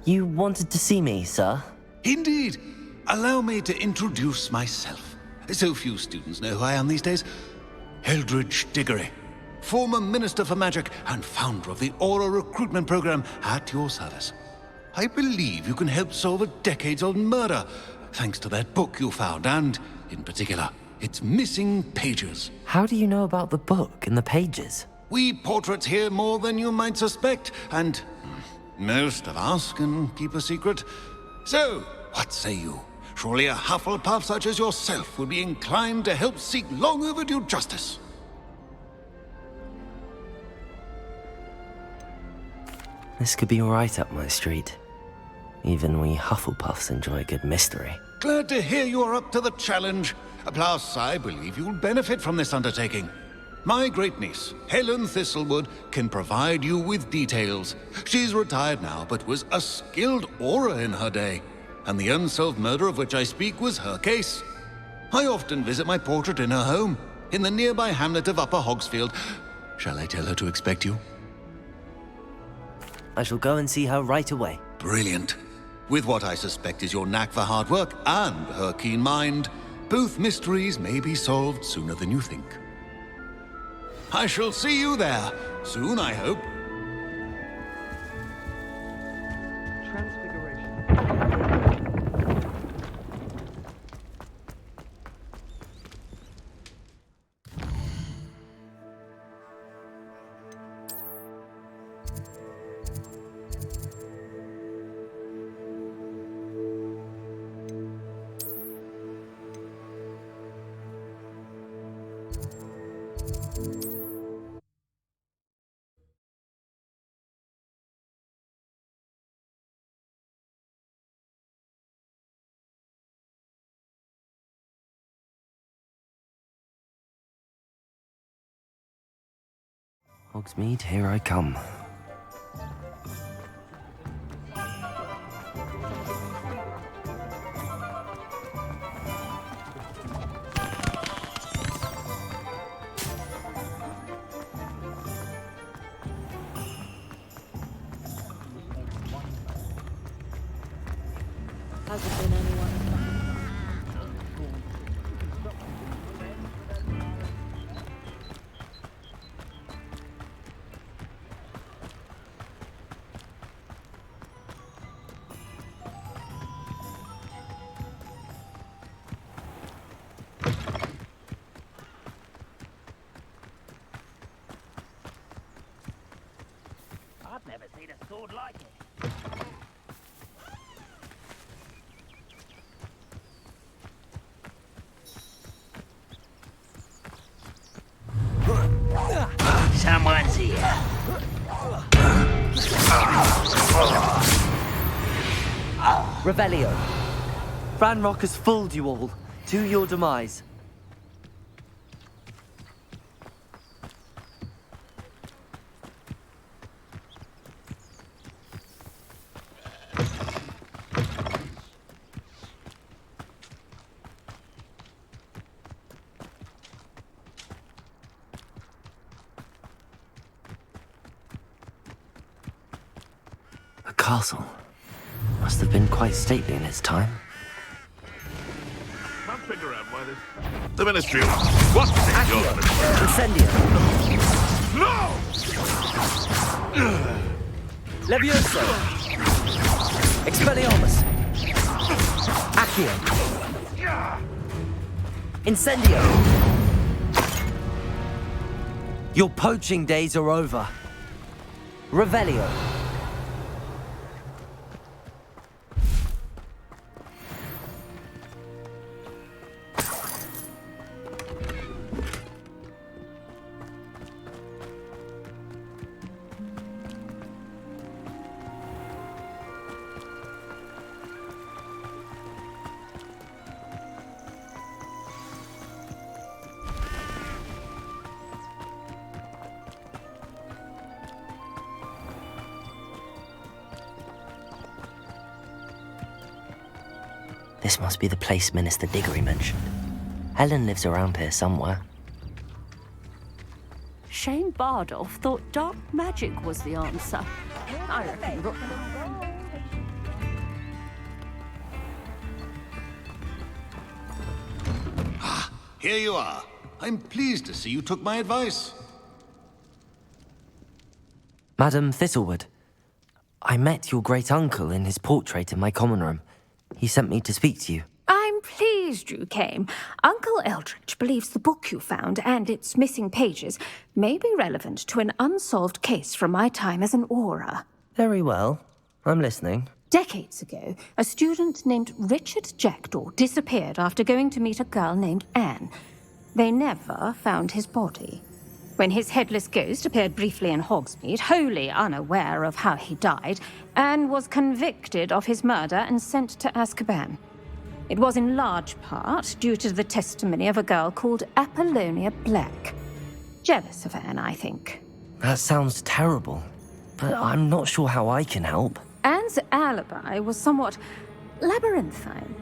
You wanted to see me, sir? Indeed. Allow me to introduce myself. So few students know who I am these days. Eldridge Diggory, former Minister for Magic and founder of the Aura Recruitment Program, at your service. I believe you can help solve a decades-old murder, thanks to that book you found, and, in particular, its missing pages. How do you know about the book and the pages? We portraits hear more than you might suspect, and most of us can keep a secret. So, what say you? Surely a Hufflepuff such as yourself would be inclined to help seek long overdue justice. This could be right up my street. Even we Hufflepuffs enjoy a good mystery. Glad to hear you are up to the challenge. Plus, I believe you'll benefit from this undertaking. My great-niece, Helen Thistlewood, can provide you with details. She's retired now, but was a skilled aura in her day. And the unsolved murder of which I speak was her case. I often visit my portrait in her home, in the nearby hamlet of Upper Hogsfield. Shall I tell her to expect you? I shall go and see her right away. Brilliant. With what I suspect is your knack for hard work and her keen mind, both mysteries may be solved sooner than you think. I shall see you there, soon I hope. Hogsmeade, here I come. Hasn't been anyone. I've never seen a sword like it. Someone's here. Revelio. Ranrock has fooled you all, to your demise. The castle must have been quite stately in its time. Can't figure out why this... The Ministry of... What? Accio! Incendio! No! Levioso! Expelliarmus! Accio! Incendio! Your poaching days are over. Revelio! This must be the place Minister Diggory mentioned. Helen lives around here somewhere. Shane Bardolph thought dark magic was the answer. I reckon. here you are. I'm pleased to see you took my advice. Madam Thistlewood, I met your great-uncle in his portrait in my common room. He sent me to speak to you. I'm pleased you came. Uncle Eldridge believes the book you found and its missing pages may be relevant to an unsolved case from my time as an aura. Very well. I'm listening. Decades ago, a student named Richard Jackdaw disappeared after going to meet a girl named Anne. They never found his body. When his headless ghost appeared briefly in Hogsmeade, wholly unaware of how he died, Anne was convicted of his murder and sent to Azkaban. It was in large part due to the testimony of a girl called Apollonia Black. Jealous of Anne, I think. That sounds terrible, but I'm not sure how I can help. Anne's alibi was somewhat labyrinthine.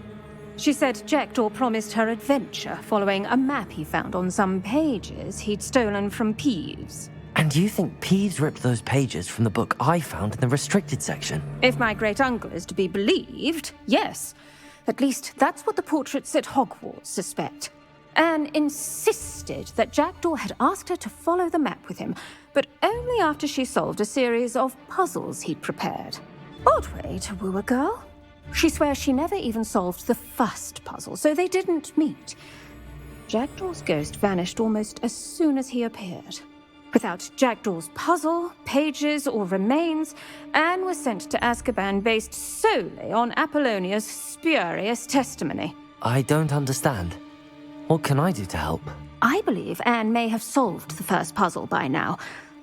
She said Jackdaw promised her adventure following a map he found on some pages he'd stolen from Peeves. And you think Peeves ripped those pages from the book I found in the restricted section? If my great-uncle is to be believed, yes. At least that's what the portraits at Hogwarts suspect. Anne insisted that Jackdaw had asked her to follow the map with him, but only after she solved a series of puzzles he'd prepared. Odd way to woo a girl. She swears she never even solved the first puzzle, so they didn't meet. Jackdaw's ghost vanished almost as soon as he appeared. Without Jackdaw's puzzle, pages, or remains, Anne was sent to Azkaban based solely on Apollonia's spurious testimony. I don't understand. What can I do to help? I believe Anne may have solved the first puzzle by now,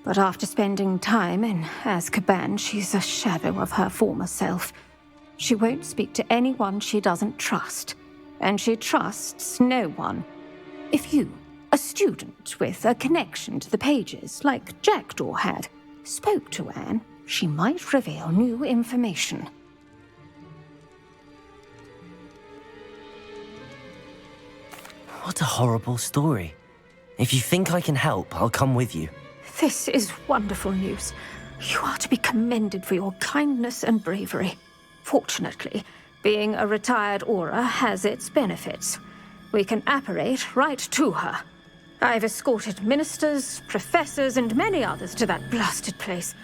but after spending time in Azkaban, she's a shadow of her former self. She won't speak to anyone she doesn't trust, and she trusts no one. If you, a student with a connection to the pages, like Jackdaw had, spoke to Anne, she might reveal new information. What a horrible story. If you think I can help, I'll come with you. This is wonderful news. You are to be commended for your kindness and bravery. Fortunately, being a retired aura has its benefits. We can apparate right to her. I've escorted ministers, professors, and many others to that blasted place.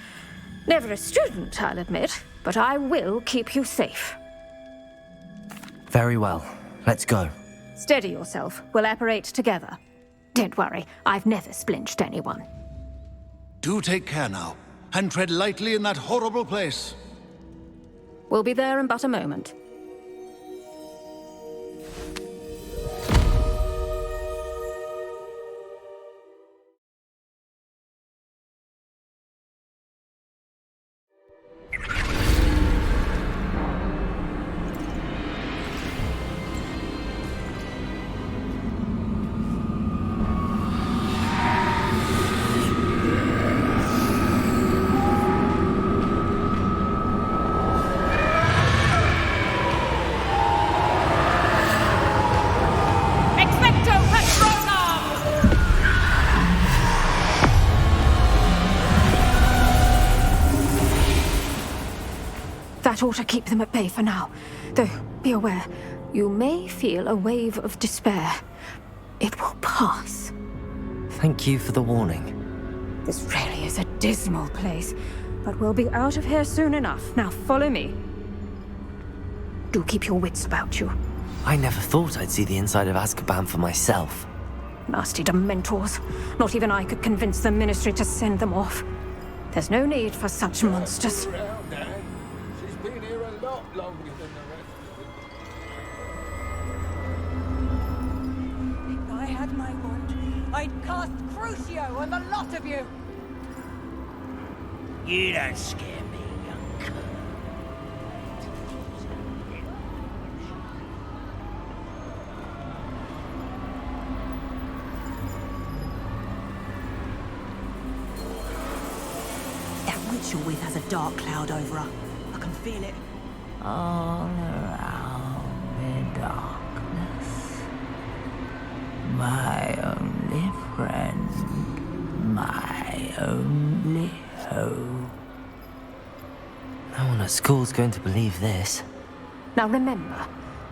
Never a student, I'll admit, but I will keep you safe. Very well. Let's go. Steady yourself. We'll apparate together. Don't worry, I've never splinched anyone. Do take care now, and tread lightly in that horrible place. We'll be there in but a moment. That ought to keep them at bay for now. Though, be aware, you may feel a wave of despair. It will pass. Thank you for the warning. This really is a dismal place, but we'll be out of here soon enough. Now follow me. Do keep your wits about you. I never thought I'd see the inside of Azkaban for myself. Nasty Dementors. Not even I could convince the Ministry to send them off. There's no need for such monsters. She's been here a lot longer than the rest of them. If I had my wand, I'd cast Crucio on the lot of you! You don't scare me, young cur. That witch you're with has a dark cloud over her. I can feel it. All around the darkness. My only friend. My only hope. No one at school's going to believe this. Now remember,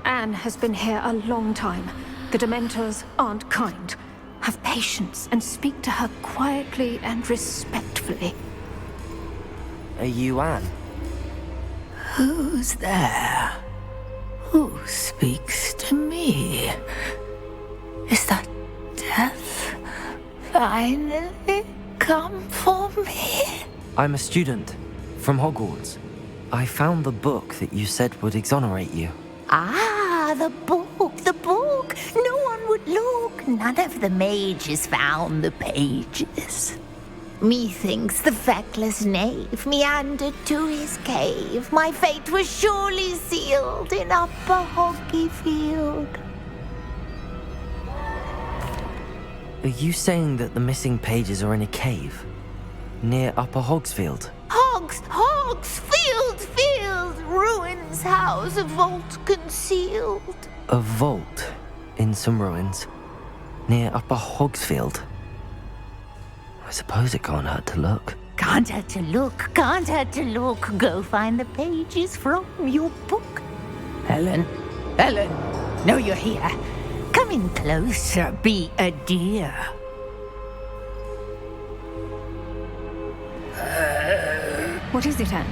Anne has been here a long time. The Dementors aren't kind. Have patience and speak to her quietly and respectfully. Are you Anne? Who's there? Who speaks to me? Is that death finally come for me? I'm a student from Hogwarts. I found the book that you said would exonerate you. Ah, the book, the book. No one would look. None of the mages found the pages. Methinks the feckless knave meandered to his cave. My fate was surely sealed in Upper Hoggyfield. Are you saying that the missing pages are in a cave? Near Upper Hogsfield? Field, ruins house, a vault concealed. A vault in some ruins? Near Upper Hogsfield? I suppose it can't hurt to look. Can't hurt to look, can't hurt to look. Go find the pages from your book. Helen, know you're here. Come in closer, be a dear. What is it, Anne?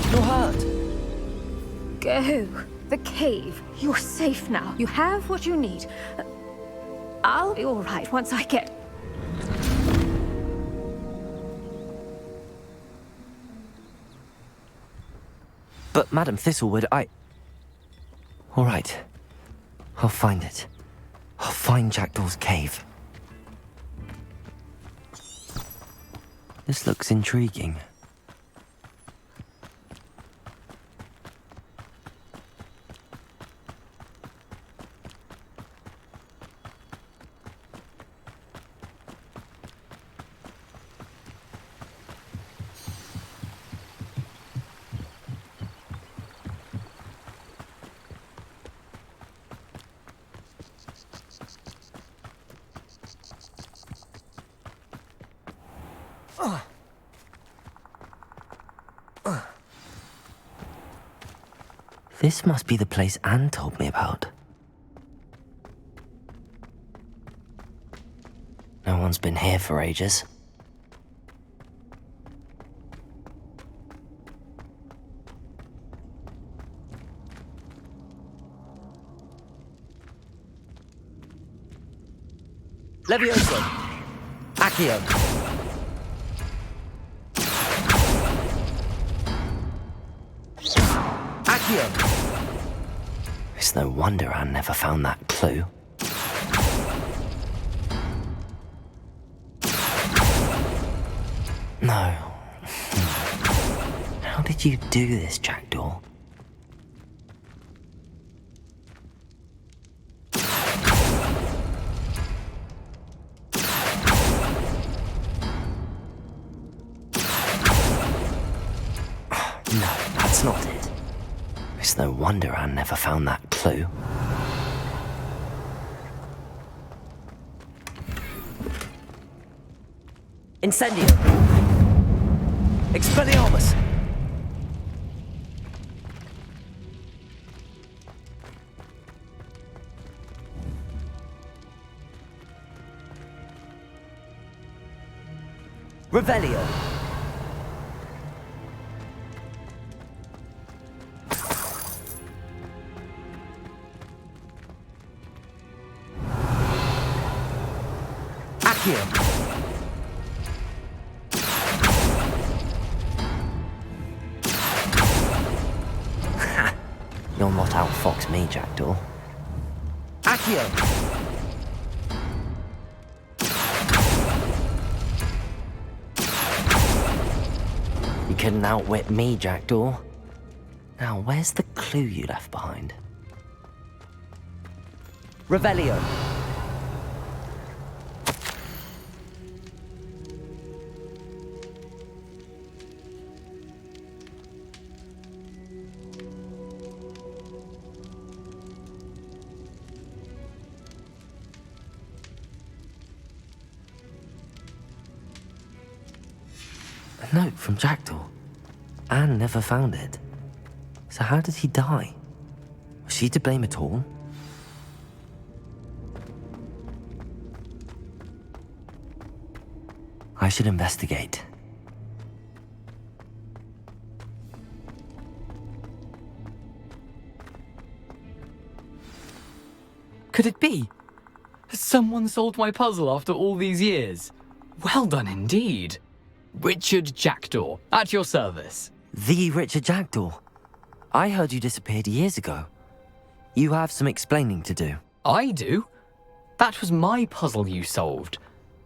You're hurt. Go. The cave. You're safe now. You have what you need. I'll be all right once I get... But Madam Thistlewood, All right. I'll find it. I'll find Jackdaw's cave. This looks intriguing. This must be the place Anne told me about. No one's been here for ages. Levioso! Accio! Accio! It's no wonder Anne never found that clue. No. How did you do this, Jackdaw? No, that's not it. It's no wonder Anne never found that clue. Incendio! Expelliarmus! Revelio! Accio! You'll not outfox me, Jackdaw. Accio! You couldn't outwit me, Jackdaw. Now, where's the clue you left behind? Revelio! A note from Jackdaw. Anne never found it. So how did he die? Was she to blame at all? I should investigate. Could it be? Has someone solved my puzzle after all these years? Well done indeed. Richard Jackdaw, at your service. The Richard Jackdaw. I heard you disappeared years ago. You have some explaining to do. I do? That was my puzzle you solved.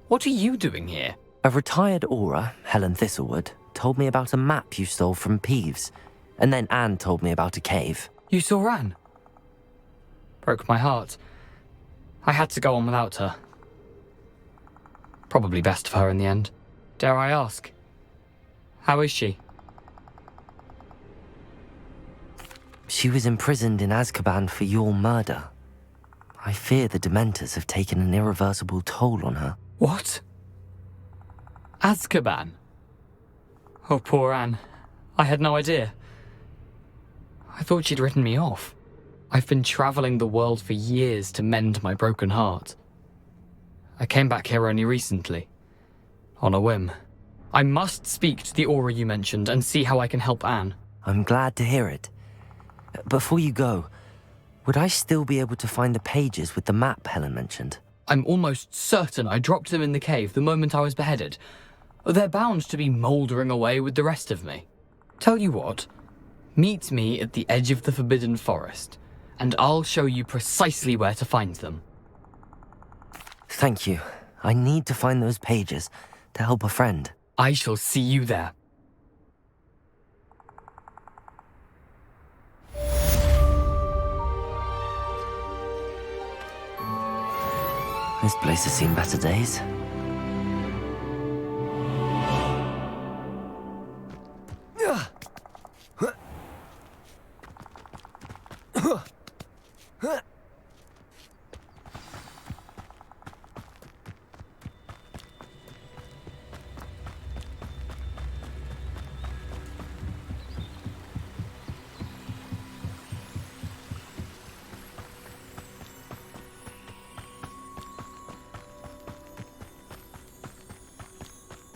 What are you doing here? A retired aura, Helen Thistlewood, told me about a map you stole from Peeves, and then Anne told me about a cave. You saw Anne? Broke my heart. I had to go on without her. Probably best for her in the end. Dare I ask? How is she? She was imprisoned in Azkaban for your murder. I fear the Dementors have taken an irreversible toll on her. What? Azkaban? Oh, poor Anne. I had no idea. I thought she'd written me off. I've been traveling the world for years to mend my broken heart. I came back here only recently, on a whim. I must speak to the aura you mentioned and see how I can help Anne. I'm glad to hear it. Before you go, would I still be able to find the pages with the map Helen mentioned? I'm almost certain I dropped them in the cave the moment I was beheaded. They're bound to be mouldering away with the rest of me. Tell you what, meet me at the edge of the Forbidden Forest, and I'll show you precisely where to find them. Thank you. I need to find those pages to help a friend. I shall see you there. This place has seen better days.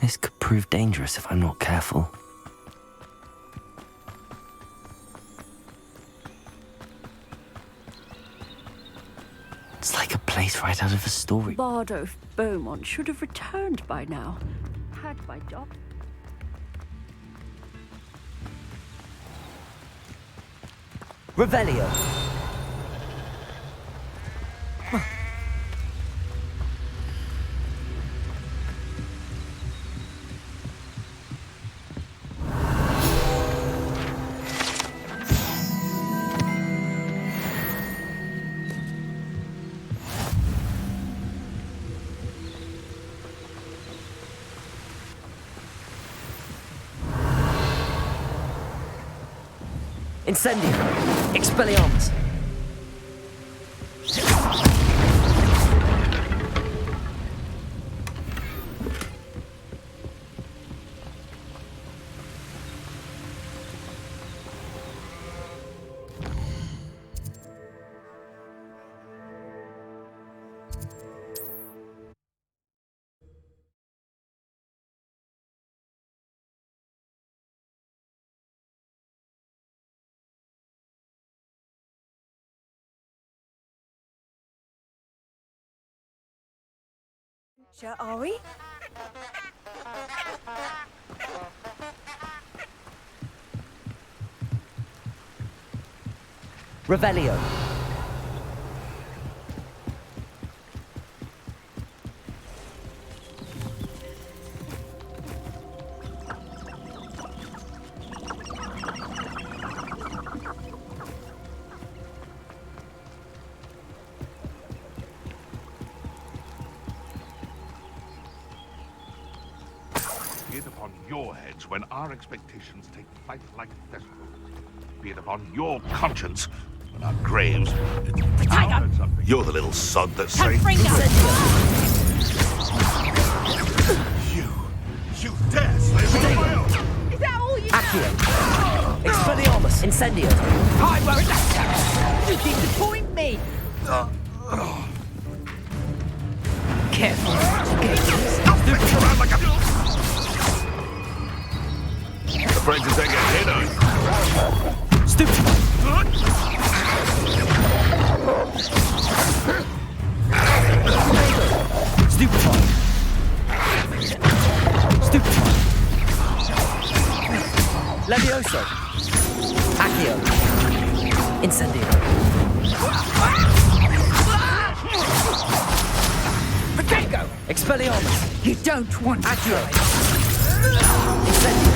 This could prove dangerous if I'm not careful. It's like a place right out of a story. Bardo Beaumont should have returned by now. Had my job. Revelio! Incendio! Expelliarmus! Are we? Revelio! Be it upon your heads when our expectations take flight like thistles. Be it upon your conscience when our graves... You're the little sod that saved... you dare slay one of my own! Is that all you Accio. Expelliarmus. Incendio. I won't let you disappoint me! Careful. Sticking around like a... Afraid to take a hit on. Stupid. Stupefy. Stupefy. Levioso. Accio. Incendio. Potato! Expelliarmus. You don't want to Accio. die. Incendio.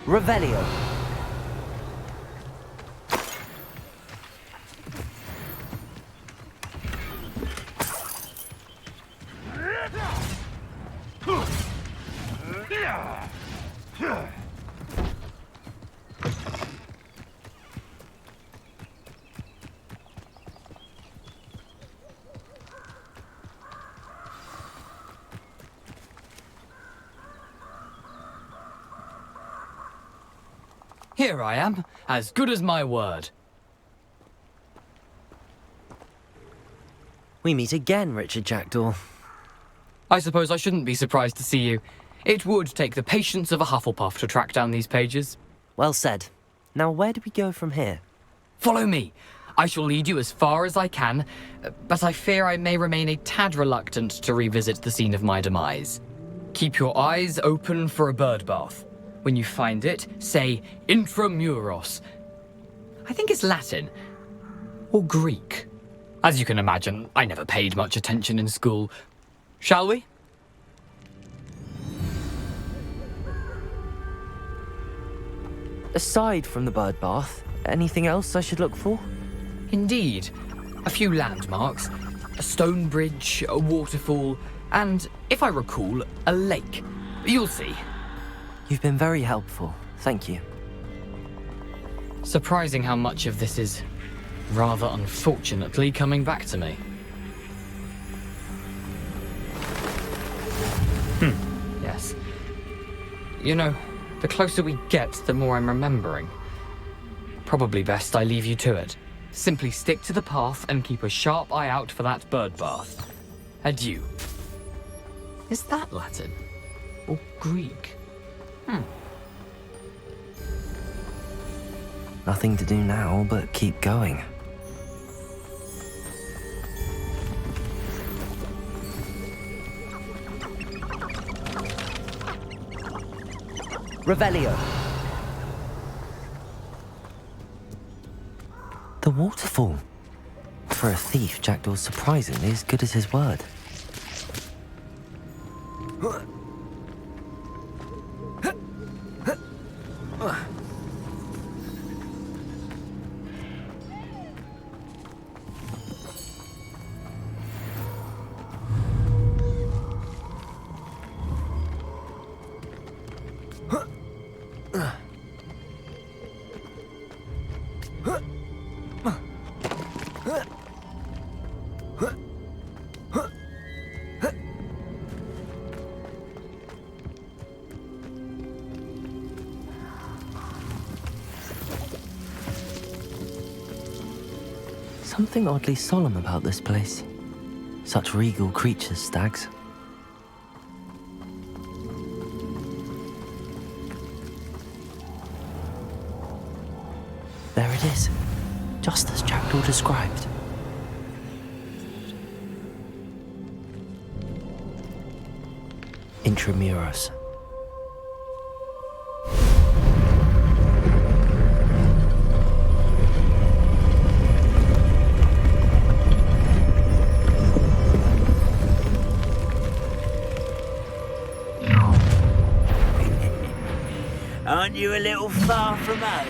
Revelio. Here I am, as good as my word. We meet again, Richard Jackdaw. I suppose I shouldn't be surprised to see you. It would take the patience of a Hufflepuff to track down these pages. Well said. Now, where do we go from here? Follow me. I shall lead you as far as I can, but I fear I may remain a tad reluctant to revisit the scene of my demise. Keep your eyes open for a bird bath. When you find it, say intramuros. I think it's Latin. Or Greek. As you can imagine, I never paid much attention in school. Shall we? Aside from the bird bath, anything else I should look for? Indeed. A few landmarks. A stone bridge, a waterfall, and, if I recall, a lake. You'll see. You've been very helpful. Thank you. Surprising how much of this is, rather unfortunately, coming back to me. Yes. You know, the closer we get, the more I'm remembering. Probably best I leave you to it. Simply stick to the path and keep a sharp eye out for that bird bath. Adieu. Is that Latin? Or Greek? Nothing to do now but keep going. Revelio. The waterfall. For a thief, Jackdaw's surprisingly as good as his word. Something oddly solemn about this place. Such regal creatures, stags. There it is, just as Jackdaw described. Intramuros. Aren't you a little far from home?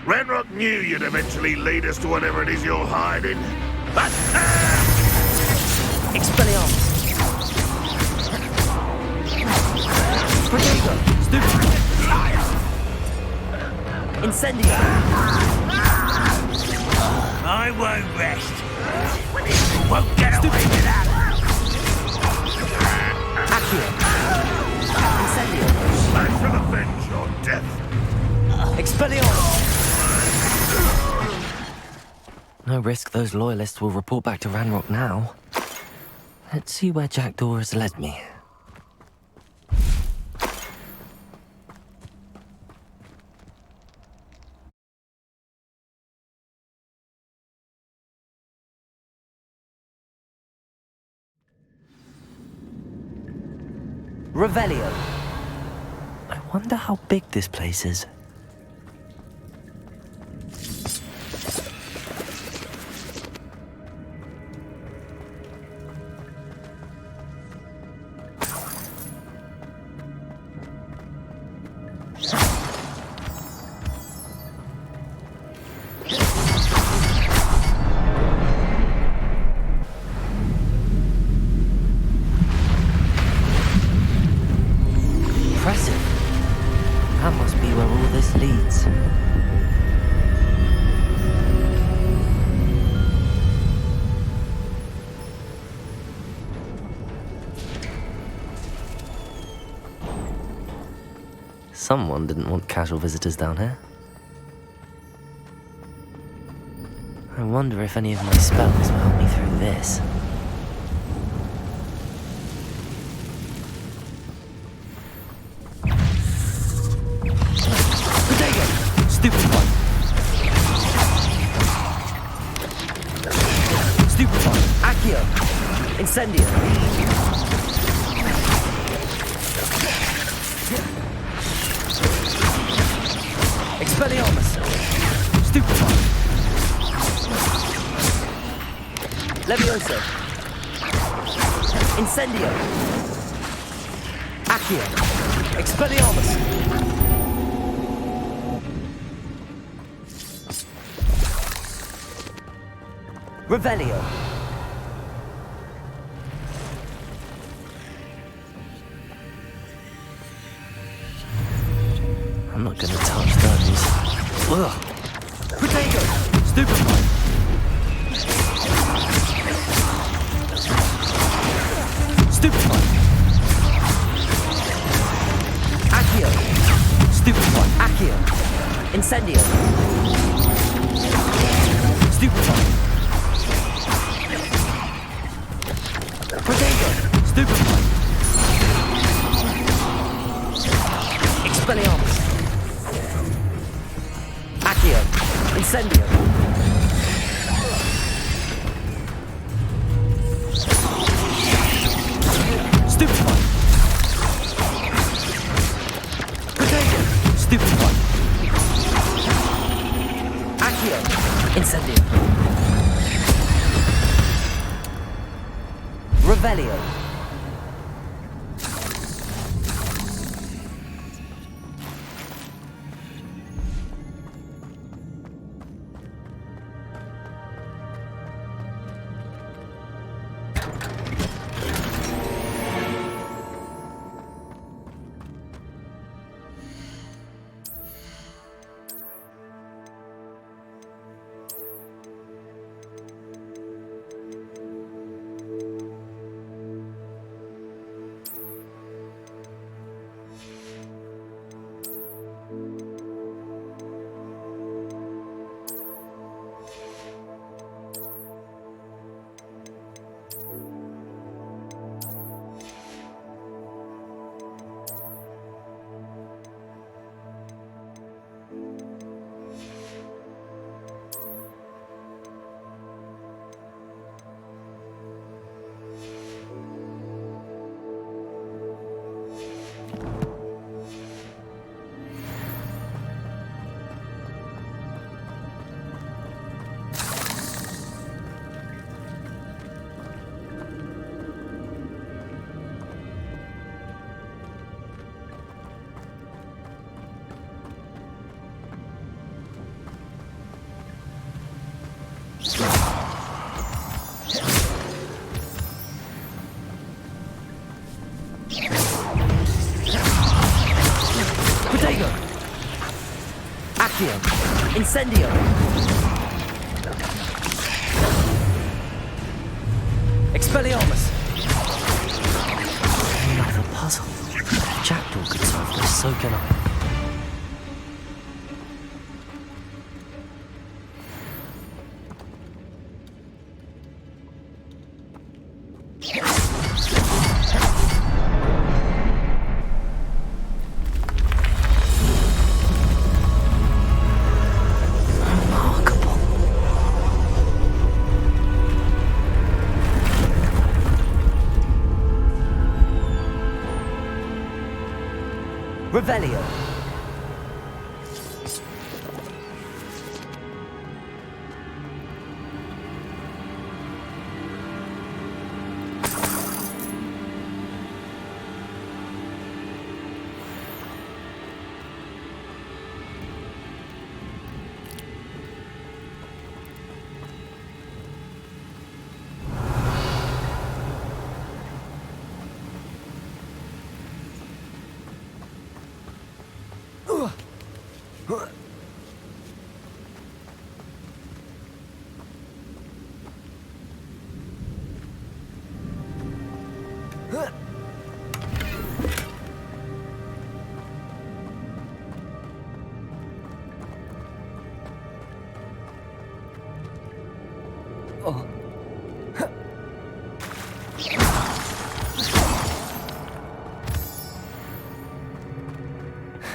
Renrock knew you'd eventually lead us to whatever it is you're hiding. But... Expelliarmus. Protego. Stupid. Incendio. I won't rest Won't get away with that! Accio. Incendio. I shall avenge your death. Expelliarmus. No risk those loyalists will report back to Ranrock now. Let's see where Jackdaw has led me. Revelio. I wonder how big this place is. Impressive. That must be where all this leads. Someone didn't want casual visitors down here. I wonder if any of my spells will help me through this. Stupefy. Stupefy. Accio. Incendio. Expelliarmus. Stupefy. Levioso. Incendio. Accio. Expelliarmus. Revelio. I'm not gonna touch those. Ugh. Protego. Stupefy. Stupefy. Accio. Stupefy. Accio. Incendio. Stupefy. Protego. Stupefy. Expelliarmus. Accio. Incendio. Stupefy. Protego. Stupefy. Accio. Incendio. Revelio. Accio. Incendio. Expelliarmus! Another puzzle. If Jackdaw could solve this, so can I. Revelio.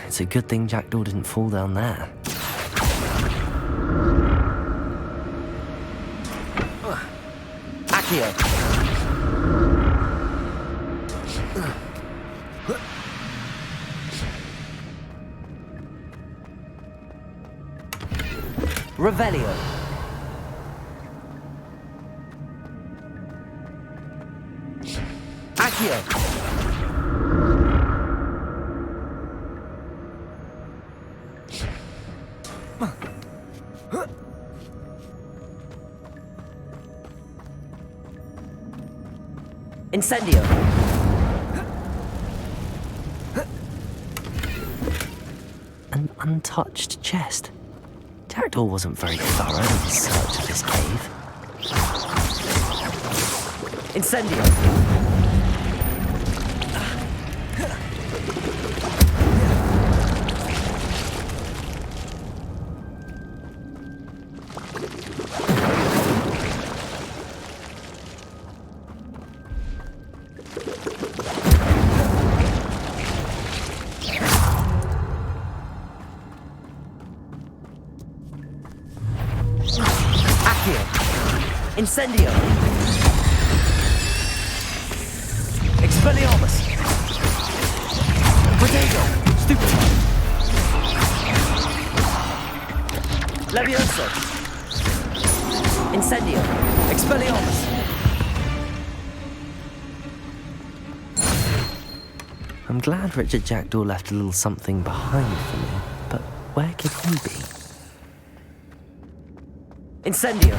It's a good thing Jackdaw didn't fall down there. Accio. Revelio. Accio. Incendio. An untouched chest. Jackdaw wasn't very thorough in his search of this cave. Incendio. Incendio! Expelliarmus! Protego! Stupefy! Levioso! Incendio! Expelliarmus! I'm glad Richard Jackdaw left a little something behind for me, but where could he be? Incendio!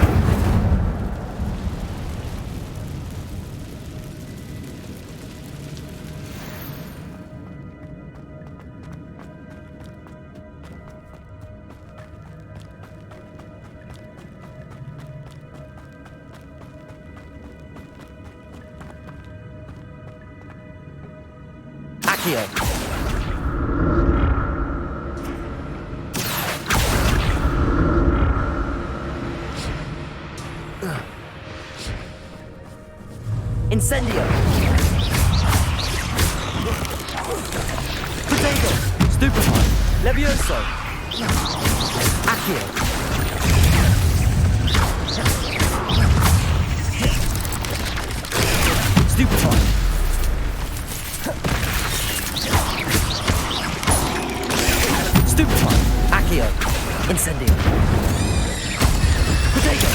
Incendio! Potato! Stupefy! Levioso! Accio! Stupefy! Stupefy! Accio! Incendio! Potato!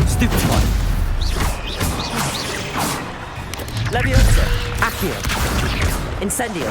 Stupefy! Levioso! Accio! Incendio!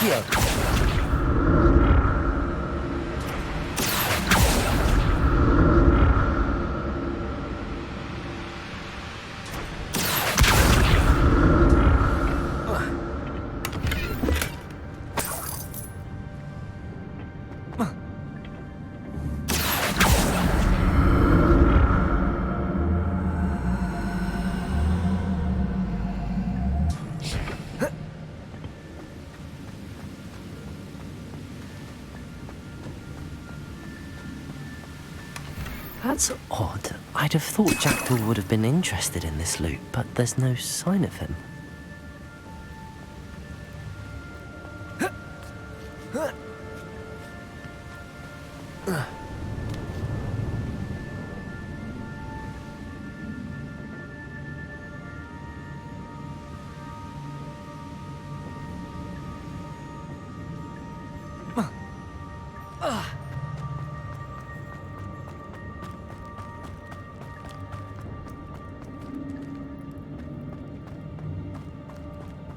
Accio! That's odd. I'd have thought Jackdaw would have been interested in this loot, but there's no sign of him.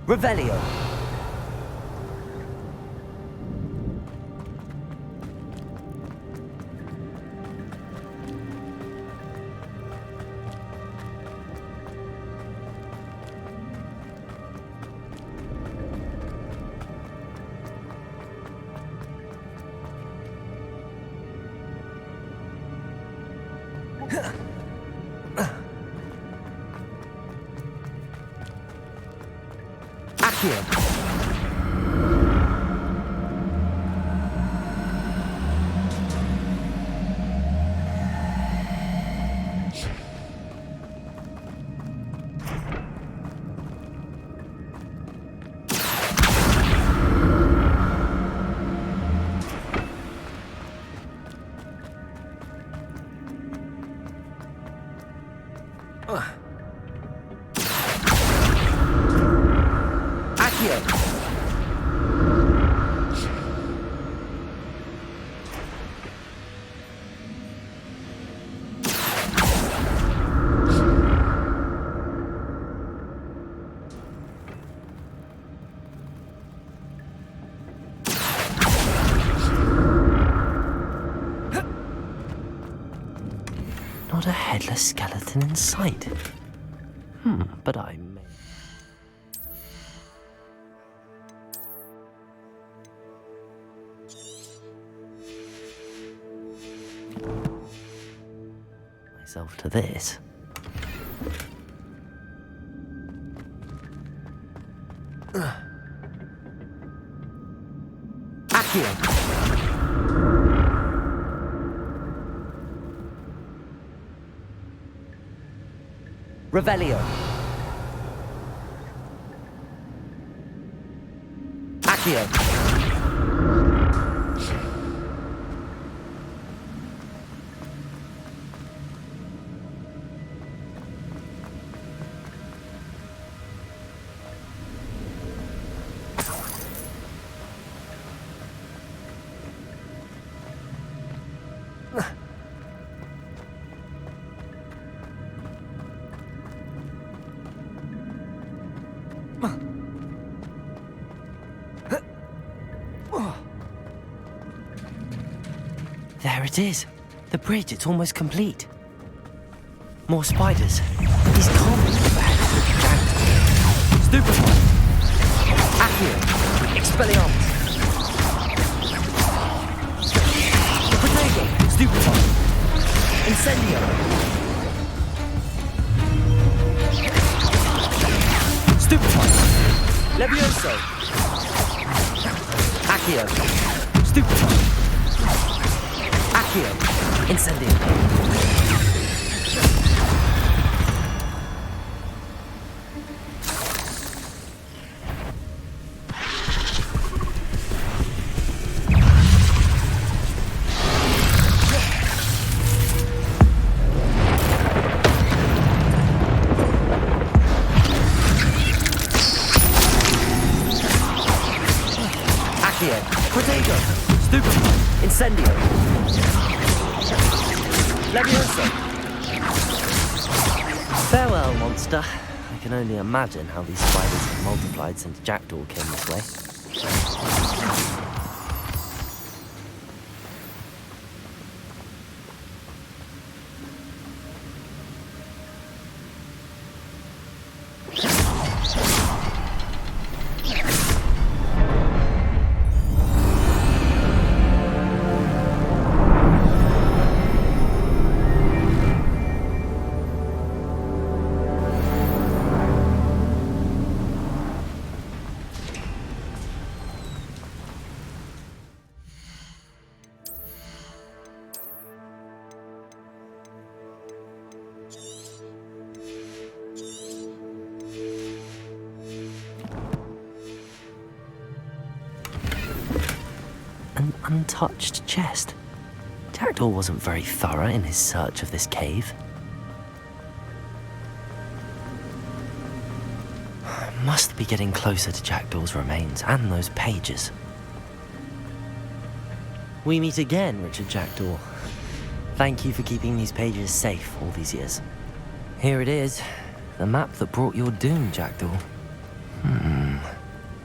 Revelio. Accio. Not a headless skeleton in sight. But I may... myself to this. Accio! Revelio. Accio. There it is. The bridge, it's almost complete. More spiders. These can't be overhead. Stupefy. Accio. Expelliarmus. Protego. Stupefy. Incendio. Stupefy. Levioso. Accio. Stupefy. Accio. Incendio. Accio. Protego. Stupefy. Incendio. Levioso. Farewell, monster. I can only imagine how these spiders have multiplied since Jackdaw came this way. An untouched chest. Jackdaw wasn't very thorough in his search of this cave. Must be getting closer to Jackdaw's remains and those pages. We meet again, Richard Jackdaw. Thank you for keeping these pages safe all these years. Here it is, the map that brought your doom, Jackdaw.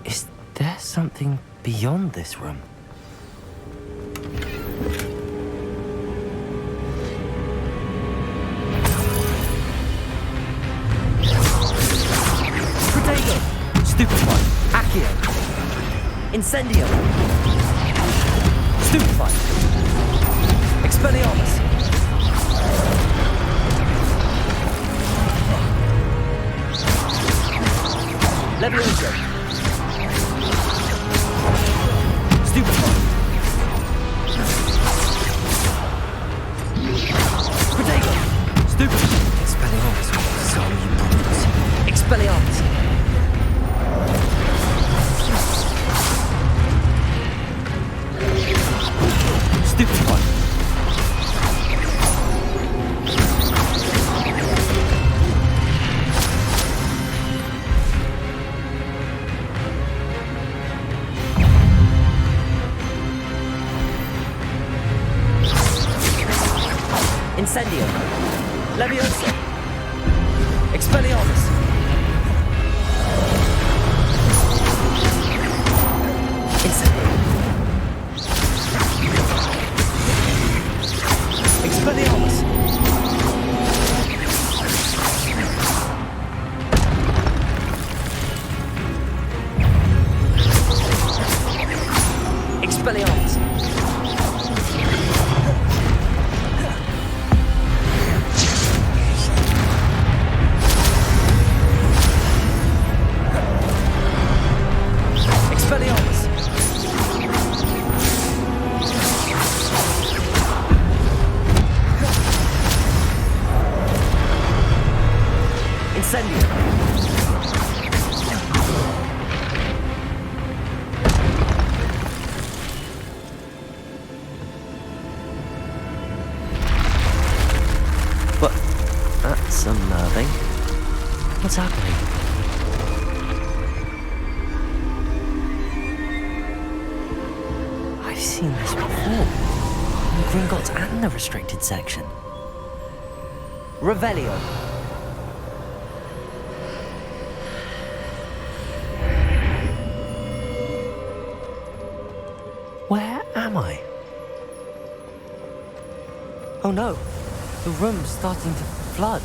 Is there something beyond this room? Stupefy! Accio! Incendio! Stupefy! Expelliarmus! Levioso! Stupefy! Protego! Stupefy! Expelliarmus! So you brutes! Expelliarmus! Stupid one. Incendio. Leviosa. Expelliarmus. Incendio. Expelliarmus! Expelliarmus! Expelliarmus! Incendio! But that's unnerving. What's happening? I've seen this before. In Gringotts and the restricted section. Revelio. Where am I? Oh no, the room's starting to flood.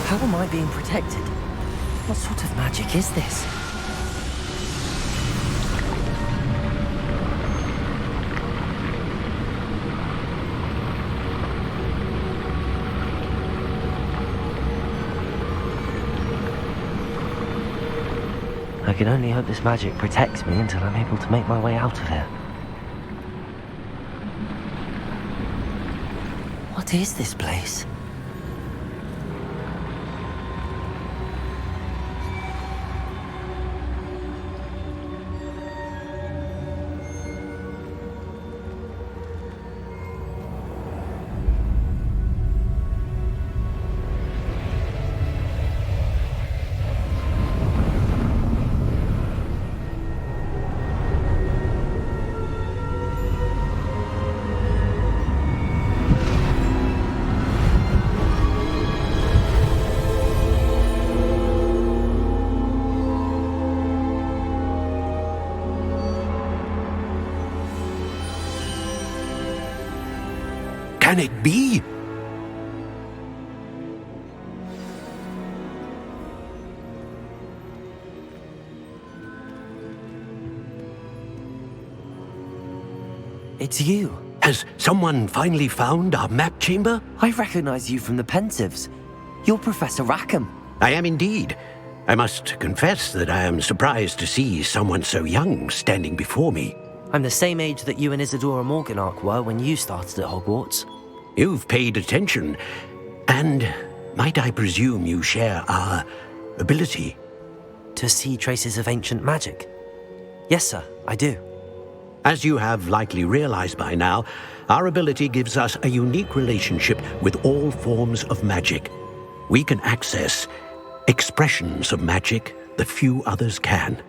How am I being protected? What sort of magic is this? I can only hope this magic protects me until I'm able to make my way out of here. What is this place? can it be? It's you. Has someone finally found our map chamber? I recognize you from the Pensieves. You're Professor Rackham. I am indeed. I must confess that I am surprised to see someone so young standing before me. I'm the same age that you and Isadora Morganach were when you started at Hogwarts. You've paid attention, and might I presume you share our ability? To see traces of ancient magic? Yes, sir, I do. As you have likely realized by now, our ability gives us a unique relationship with all forms of magic. We can access expressions of magic that few others can.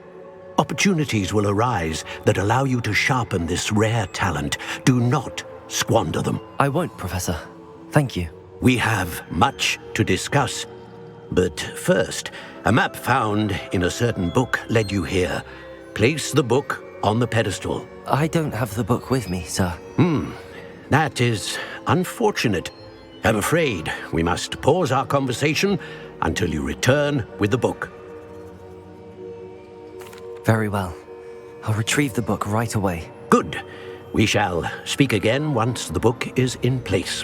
Opportunities will arise that allow you to sharpen this rare talent. Do not squander them. I won't, Professor. Thank you. We have much to discuss. But first, a map found in a certain book led you here. Place the book on the pedestal. I don't have the book with me, sir. That is unfortunate. I'm afraid we must pause our conversation until you return with the book. Very well. I'll retrieve the book right away. Good. We shall speak again once the book is in place.